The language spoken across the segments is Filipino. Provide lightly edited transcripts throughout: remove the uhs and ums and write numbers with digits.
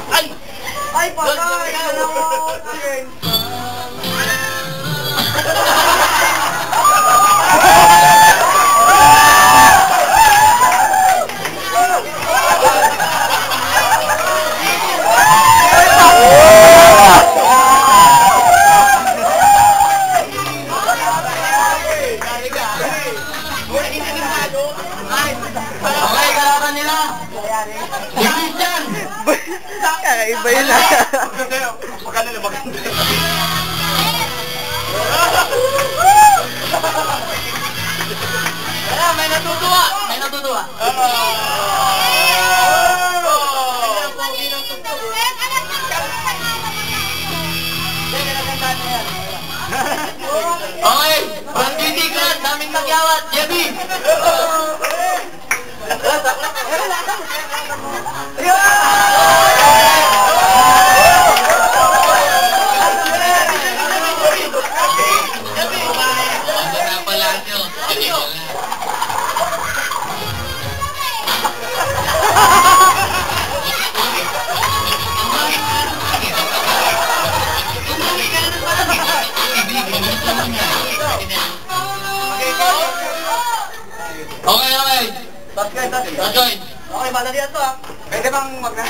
Ay! Ay, patay! Alam mo! Okay, kalaban nila. Bilis yan. Kakaiba yun ah. Maganda na maganda. Wala, may natutuwa. May natutuwa. Okay, pagtitiglan, daming magyawat, Jebi! Okay. Join. Okay, malali ito ah. Pwede bang mag-na?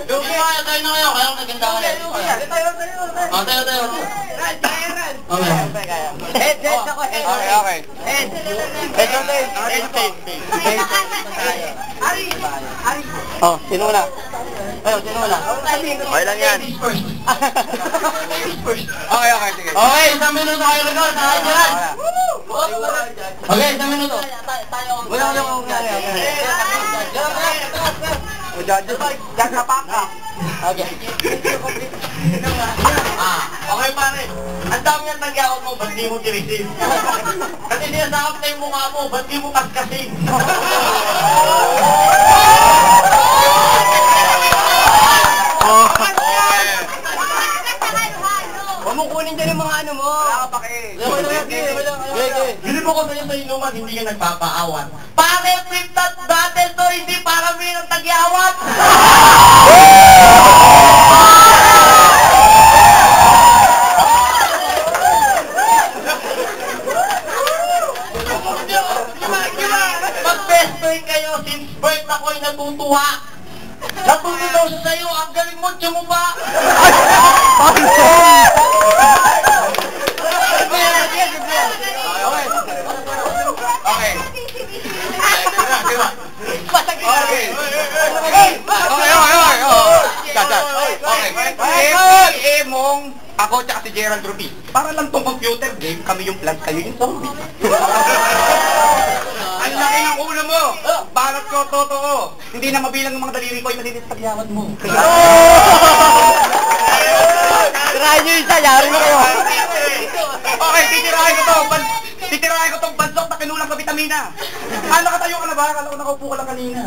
Lugi kaya, tayo na kayo. Kaya naganda ka na. Tayo. Tayo. Okay. Head ako, head. Okay. Head. Ari. Oh, sino na? Sino na? Okay lang yan. Okay, sige. Okay, isang minuto kayo lang. Saan dyan? Okay, isang minuto. Wala. Diyan sa paka. Okay. Okay pare, ang dami yung nagyakot mo, ba't di mo tirisip? Kasi sinasakap na yung mukha mo, ba't di mo kaskasin? Huwag mo kunin dyan yung mga ano mo. Wala ka pa Hindi mo ko sa'yo sa inuman, hindi ka nagpapaawat. Pare, flip that battle to, hindi para may ng tagyawat! Mag-best friend kayo since birth ako'y natutuwa. Natutuwa siya sa'yo, ang galing mo, tiyo mo ba? Okay. Mong ako tsaka si Gerald Ruby. Para lang tong computer game, kami yung plant, kayo yung zombie. Ang laki ng ulo mo! Balot ko, totoo! Hindi na mabilang ng mga daliri ko, ay malilit tagyawat mo. Tirahin nyo isa, yari mo kayo. Okay, titirahin ko to. Titirahin ko tong bansok na kinulang sa vitamina. Nakatayo ka na ba? Akala ko nakaupo ka lang kanina.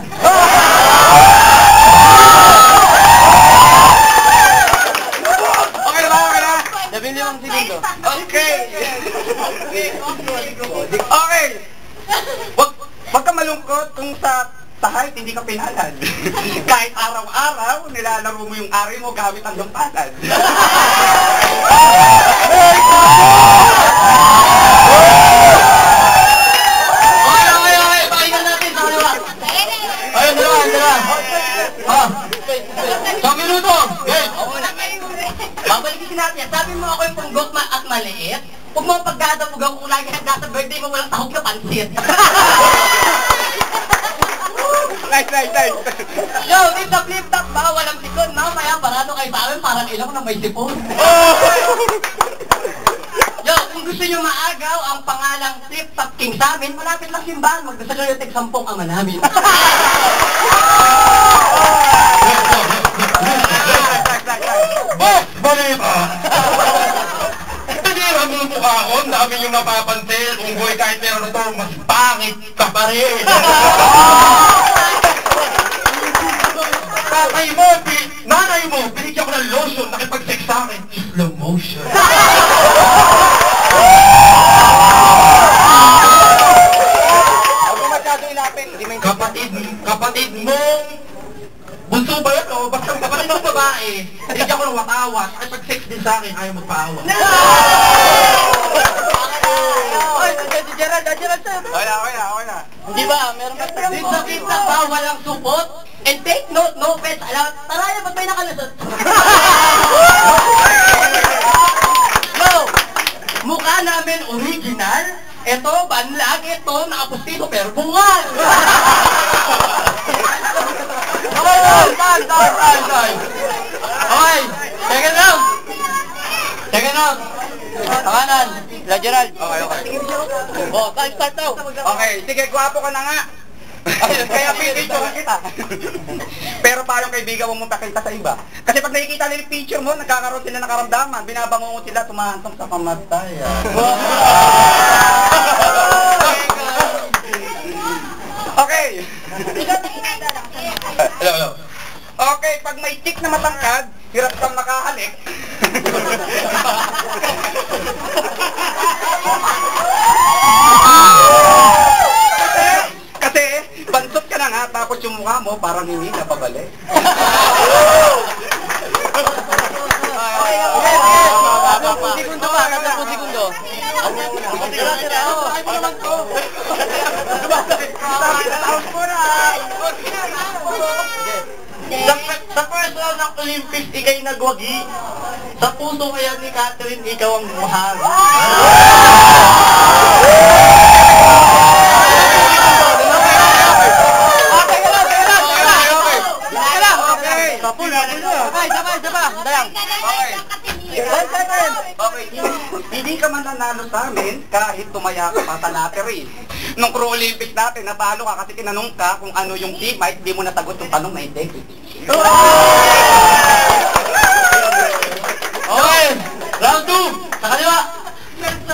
Okay na ba? Okay na? 15 segundo. Okay. Okay. Wag ka malungkot kung sa height hindi ka pinalad. Kahit araw-araw, nilalaro mo yung ari mo gamit ang lumpalad. Okay. Pakinggan natin sa kaliwa. Ayun, dalawa. Sa minuto. Babalikin natin. Sabi mo ako yung punggot at maliit. Huwag mo pagdadabog ako kung lagi handa sa birthday mo walang tahog na pansit. Nice. Yo, flip top ba? Walang sikon. Mamaya parado kayo sa amin parang ilong na may sipon. Yo, kung gusto nyo maagaw ang pangalang Flip Top King sa amin, malapit lang simbahan. Magdasal kayo tig 10 ama namin. Bali ba? Hindi naman yung mukha ko, dami yung napapansin. Kung boy kahit meron ito, mas pangit ka pa rin. Tatay mo, nanay mo, binigyan ko ng lotion, nakipag-sex sa akin, slow motion. magpapaawa, at pag-sex din sa akin, ayaw magpaawa. Oy, si Gerald, sir. Okay na. Hindi ba? Meron ba? Dito kita ba walang supot? And take note, no offense. Alam, taraya, ba't may nakalusot? Yo! Mukha namin original. Ito, banlag. Ito, nakapustiso, pero bungal. Okay, Teka lang. Takanan. Gerald. Okay. Oh, start daw. Okay, sige, gwapo ka na nga. Kaya pipicturean kita. Pero parang kaibigan mo pakita sa iba. Kasi pag nakikita nila yung picture mo, nagkakaroon sila ng karamdaman. Binabangungot sila, tumahantong sa kamatayan. Okay. Hello. Okay, pag may chick na matangkad, hirap kang makahalik. Kasi, bansot ka na nga, tapos yung mukha mo, parang hindi na pabalik. Segundo pa, 10 segundo. Sa first round ng Olympics, ikay nagwagi. Sa puso kaya ni Catherine, ikaw ang mahal. Okay, hindi ka man nanalo sa amin kahit tumaya ka pa sa lottery. Nung Pro Olympics natin, natalo ka kasi tinanong ka kung ano yung teammate, di mo nasagot yung tanong na integrity. Okay, round 2, sa kaliwa.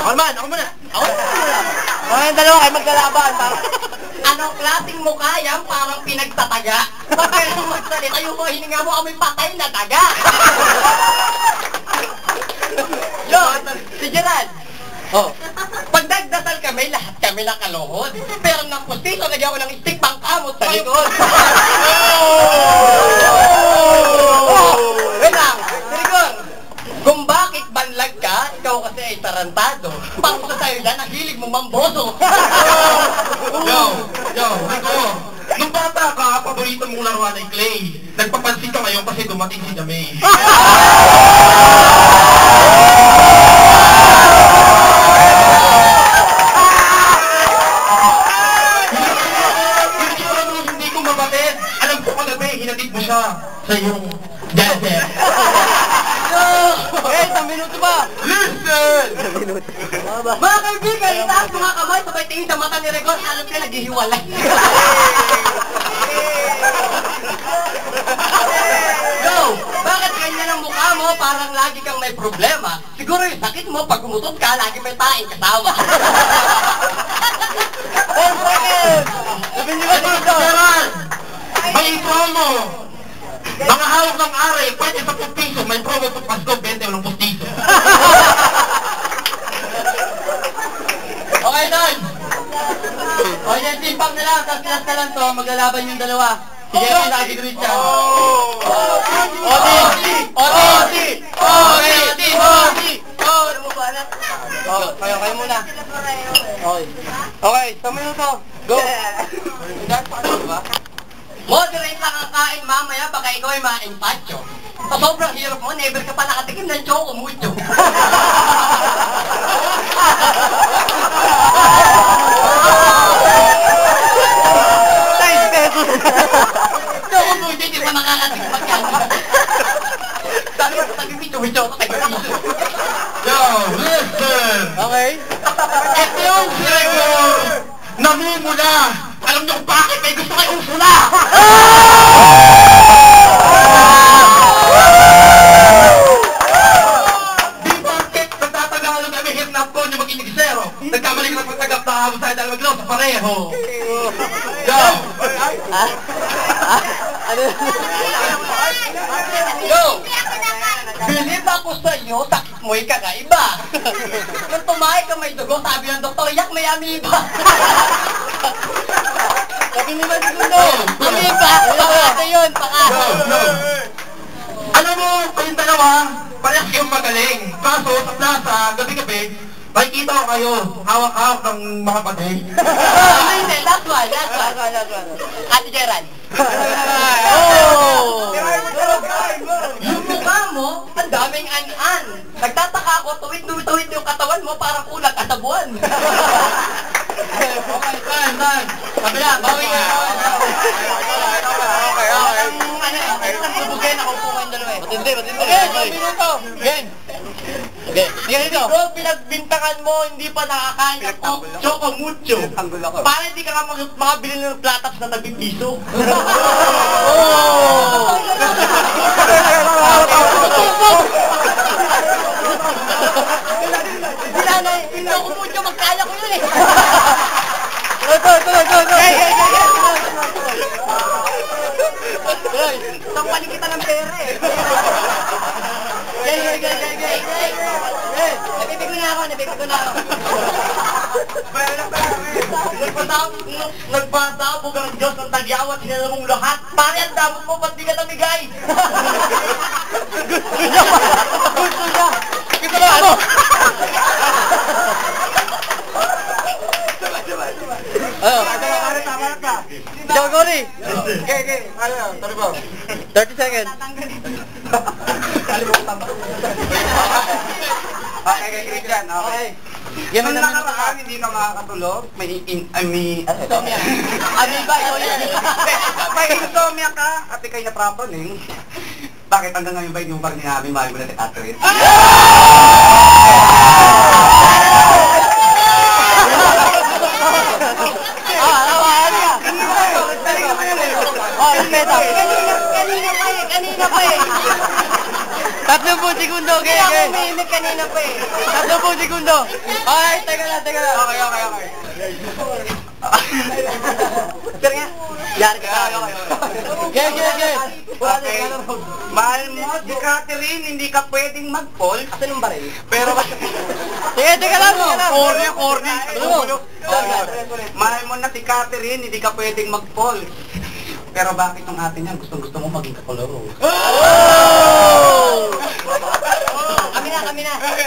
Ako muna. Okay, dalawa kayo maglalaban. Anong klaseng mukha yan? Parang pinagtataga. Bakit nung magsalita yung hininga mo kami patay na taga? Yo, si Gerald. Oh. Pag nagdasal kami, lahat kami nakaluhod. Pero nang pustiso, lagyan ko ng stick pang kamot sa likod. Wait lang, Sirigor. Kung bakit banlag ka, ikaw kasi ay tarantado. Pausa sa'yo yan, ang hilig mo mamboso. Yo, Rico. Nung bata ka, paborito mong laruan ay clay. Nagpapansin ka ngayon kasi dumating si Jamay. Hindi ko mabatid. Alam ko kagabi, hinatid mo siya sa iyong desert. Hey, 1 minuto ba? Listen! Mga kaibigan, itaas mga kamay, sabay tingin sa mata ni Rigor, alam ka naghihiwalay. Yo, bakit ganyan ang mukha mo? Parang lagi kang may problema. Siguro yung sakit mo, pag umutot ka, lagi may taing kasama. 10 seconds! Sabihin nyo ba dito? May promo! Mga hawak ng ari, pwede sa piso, may promo sa Pasko, 20 walang pustiso. Okay, Don! O yan, simpang na lang, tapos last na lang to, maglalaban yung dalawa. Si Jerry, lagi Christian. Odi! Kayo muna. Okay, 1 minuto. Go! Moderate lang ang kain mamaya, baka ikaw ay ma-empacho. Sa sobrang hirap mo, never ka pa nakatikim ng choco mucho. Choco mucho, hindi pa nakakatikim magyan. Sabi mo, tag-picho, tag-picho. Yo, listen! Okay? Ito yung Gregor! Namumula! Alam niyo kung bakit may gusto kayong usula! Di bakit nagtatagalo kami hirnap ko niyo mag-inigsero? Nagkamali ka ng pagtagap na habang tayo dahil maglaw sa pareho! Yo! Yo! Bilib ako sa iyo, sakit mo'y kakaiba. Nung tumahay ka may dugo, sabi ng doktor, yak may amoeba. Sabi ni Manigundo, amoeba, pakate yun, pakate. Alam mo, kayong dalawa, parehas kayong magaling. Kaso, sa plaza, gabi-gabi, makikita ko kayo, hawak-hawak ng mga pati. Hindi, last one. Ate Gerald. Oh! Yung mukha mo, ang daming an-an. Nagtataka ako, tuwid yung katawan mo, parang ulat at buwan. Okay, tan. Kabila, bawi ka. Isang tubugin, ako po kayong dalawa eh. Matindi. Okay, minuto. Game. Bro, pinagbintangan mo, hindi pa nakakain ng choco mucho. Para hindi ka nga makabili ng plataps na tagpipiso. Hindi ako mucho, magkaya ko yun eh. Tangpalin kita ng pera eh. Nabibigo na ako. Nagpasabog ang Diyos ng tagyawat, sinala mong lahat. Pare, ang damot mo, ba't di ka namigay? Gusto niya. Kita ba ako? Tama ka. Ikaw, Gori. Okay. Sorry po. 30 seconds. Kalimutan ba? Okay, Christian. Okay. Yan Nung nakaraan, hindi ka makakatulog. May Insomnia. Amoeba, may insomnia ka at ikay naprapaling. Bakit hanggang ngayon ba yung pag ninabi mahal mo na si Catherine? Kanina pa eh. 30 segundo, okay. Umihimik kanina pa eh. 30 segundo. Ay, teka lang. Okay. Sir nga. Yari ka. Okay. Okay. Mahal mo si Catherine, hindi ka pwedeng mag-fall. Asan yung baril? Pero Teka lang. Corny. Mahal mo na si Catherine, hindi ka pwedeng mag-fall. Pero bakit yung atin yan? Gusto mo maging kakoloro. Kami na. Okay.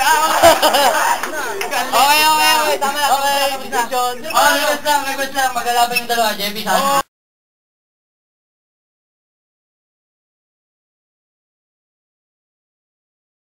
Okay. Tama na. Request lang. Maglalaban yung dalawa, JP.